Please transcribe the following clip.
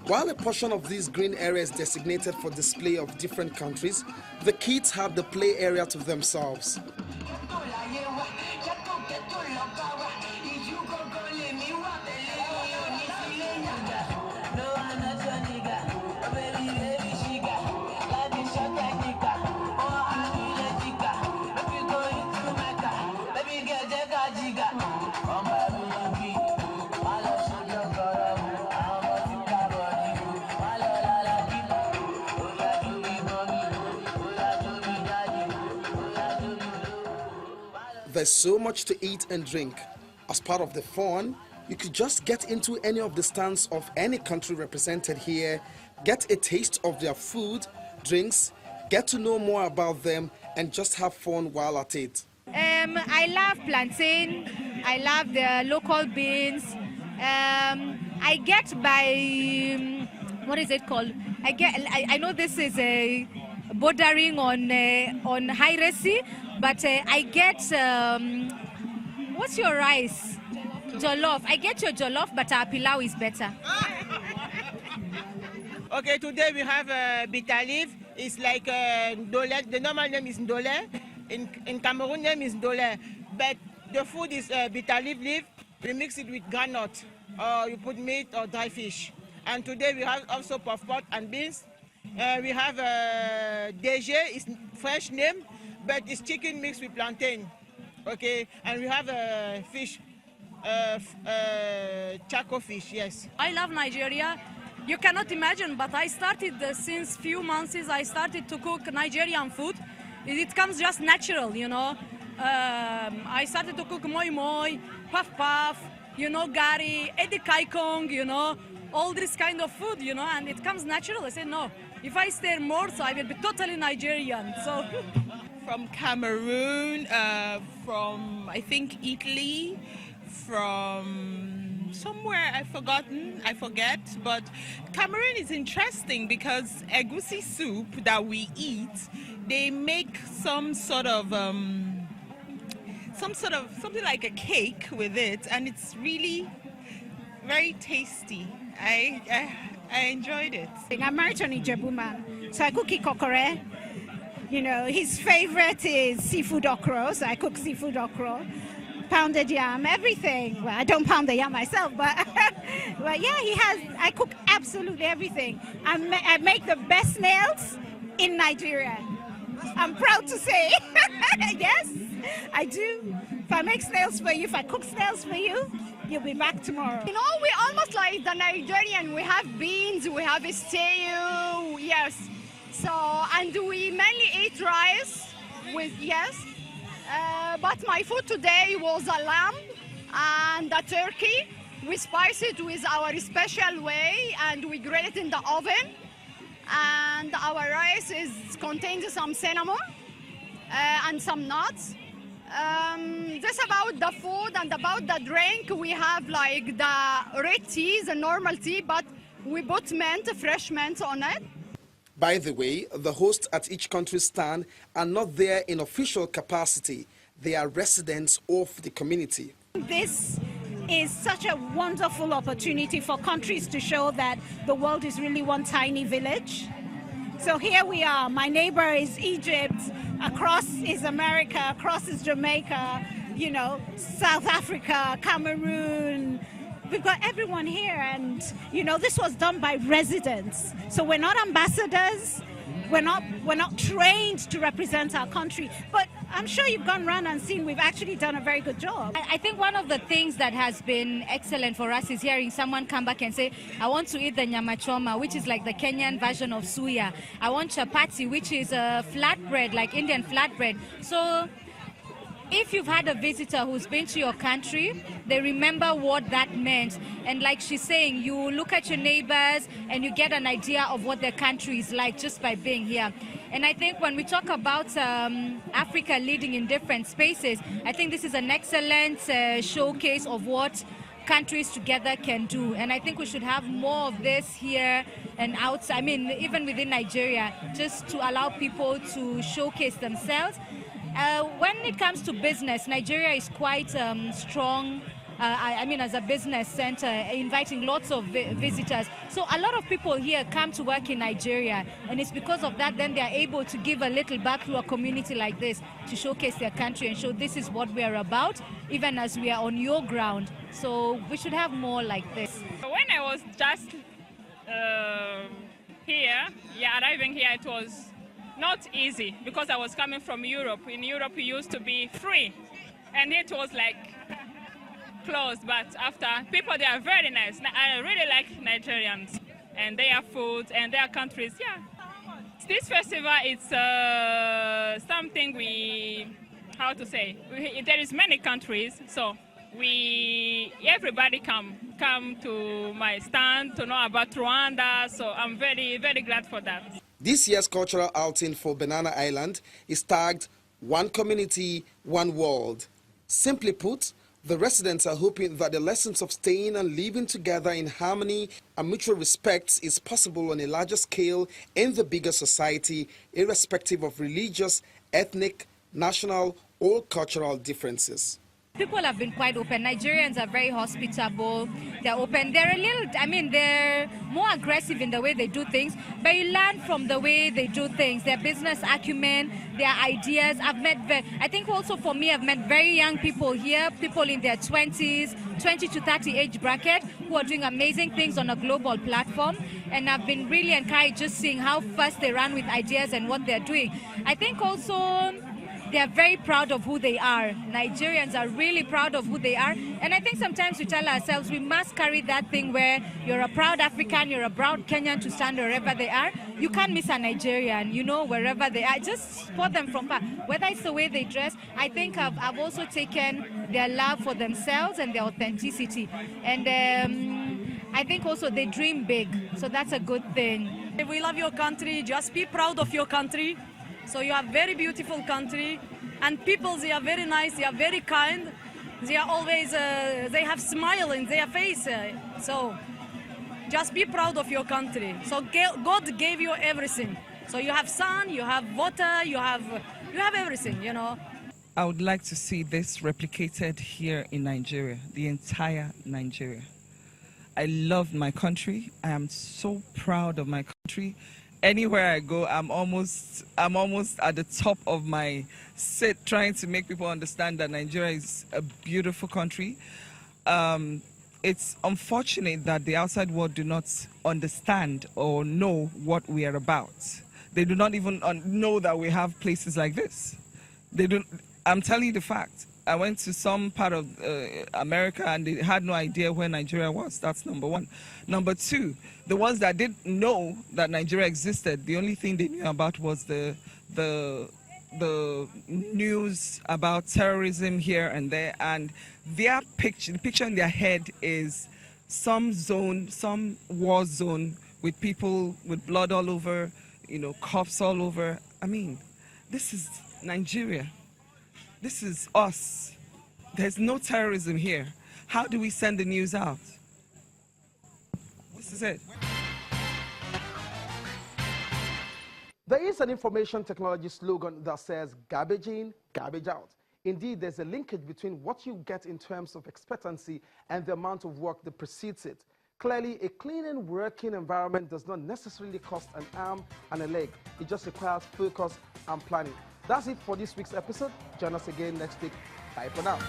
While a portion of these green areas is designated for display of different countries, the kids have the play area to themselves. There's so much to eat and drink. As part of the fun, you could just get into any of the stands of any country represented here, get a taste of their food, drinks, get to know more about them, and just have fun while at it. I love plantain. I love the local beans. I get by, what is it called? I know this is a bordering on heresy, but I get, what's your rice? Jollof. I get your jollof, but our pilau is better. Okay, today we have bitter leaf. It's like ndole. The normal name is ndole. In Cameroon, name is ndole. But the food is bitter leaf. We mix it with granite, or you put meat or dry fish. And today we have also puff pot and beans. We have DG, it's fresh name, but it's chicken mixed with plantain. Okay, and we have fish, charcoal fish, yes. I love Nigeria. You cannot imagine, but I started since few months, I started to cook Nigerian food. It comes just natural, you know. I started to cook moi moi, puff puff, you know, gari, edikaikong, you know, all this kind of food, you know, and it comes natural. I said, no, if I stay more, so I will be totally Nigerian, so. From Cameroon, from, I think, Italy, from somewhere I forget, but Cameroon is interesting because egusi soup that we eat, they make something like a cake with it, and it's really very tasty. I enjoyed it. I'm married to an Ijebu man, so I cook ikokore. You know, his favorite is seafood okra, so I cook seafood okra. Pounded yam, everything. Well, I don't pound the yam myself, but yeah, I cook absolutely everything. I make the best snails in Nigeria. I'm proud to say. Yes, I do. If I make snails for you, if I cook snails for you, you'll be back tomorrow. You know, we almost like the Nigerian. We have beans, we have stew, yes. So, and we mainly eat rice with, yes. But my food today was a lamb and a turkey. We spice it with our special way and we grill it in the oven. And our rice contains some cinnamon and some nuts. Just about the food and about the drink, we have like the red tea, the normal tea, but we put mint, fresh mint on it. By the way, the hosts at each country's stand are not there in official capacity. They are residents of the community. This is such a wonderful opportunity for countries to show that the world is really one tiny village. So here we are. My neighbor is Egypt, across is America, across is Jamaica, you know, South Africa, Cameroon. We've got everyone here, and you know, this was done by residents. So we're not ambassadors, we're not trained to represent our country, but I'm sure you've gone around and seen we've actually done a very good job. I think one of the things that has been excellent for us is hearing someone come back and say, I want to eat the nyama choma, which is like the Kenyan version of suya. I want chapati, which is a flatbread, like Indian flatbread. So if you've had a visitor who's been to your country, they remember what that meant. And like she's saying, you look at your neighbors and you get an idea of what their country is like just by being here. And I think when we talk about Africa leading in different spaces, I think this is an excellent showcase of what countries together can do. And I think we should have more of this here and outside, I mean, even within Nigeria, just to allow people to showcase themselves. When it comes to business, Nigeria is quite strong as a business center, inviting lots of visitors. So a lot of people here come to work in Nigeria, and it's because of that then they are able to give a little back to a community like this to showcase their country and show this is what we are about, even as we are on your ground. So we should have more like this. When I was just arriving here, it was not easy because I was coming from Europe. In Europe, it used to be free, and it was like closed. But after, people, they are very nice. I really like Nigerians and their food and their countries. Yeah, this festival is something there is many countries, so everybody come to my stand to know about Rwanda. So I'm very, very glad for that. This year's cultural outing for Banana Island is tagged One Community, One World. Simply put, the residents are hoping that the lessons of staying and living together in harmony and mutual respect is possible on a larger scale in the bigger society, irrespective of religious, ethnic, national, or cultural differences. People have been quite open. Nigerians are very hospitable. They're open. They're more aggressive in the way they do things, but you learn from the way they do things. Their business acumen, their ideas. I think also for me, I've met very young people here, people in their 20s, 20 to 30 age bracket, who are doing amazing things on a global platform. And I've been really encouraged just seeing how fast they run with ideas and what they're doing. I think also they are very proud of who they are. Nigerians are really proud of who they are. And I think sometimes we tell ourselves we must carry that thing where you're a proud African, you're a proud Kenyan to stand wherever they are. You can't miss a Nigerian, wherever they are. Just spot them from far. Whether it's the way they dress, I think I've also taken their love for themselves and their authenticity. And I think also they dream big. So that's a good thing. We love your country. Just be proud of your country. So you have very beautiful country, and people, they are very nice, they are very kind. They are always, they have smile in their face. So just be proud of your country. So God gave you everything. So you have sun, you have water, you have everything, I would like to see this replicated here in Nigeria, the entire Nigeria. I love my country. I am so proud of my country. Anywhere I go, I'm almost at the top of my set, trying to make people understand that Nigeria is a beautiful country. It's unfortunate that the outside world do not understand or know what we are about. They do not even know that we have places like this. They don't. I'm telling you the fact. I went to some part of America and they had no idea where Nigeria was. That's number one. Number two, the ones that didn't know that Nigeria existed, the only thing they knew about was the news about terrorism here and there, and the picture in their head is some war zone with people with blood all over, cops all over. I mean, this is Nigeria. This is us. There's no terrorism here. How do we send the news out? This is it. There is an information technology slogan that says garbage in, garbage out. Indeed, there's a linkage between what you get in terms of expectancy and the amount of work that precedes it. Clearly, a clean and working environment does not necessarily cost an arm and a leg. It just requires focus and planning. That's it for this week's episode. Join us again next week. Bye for now.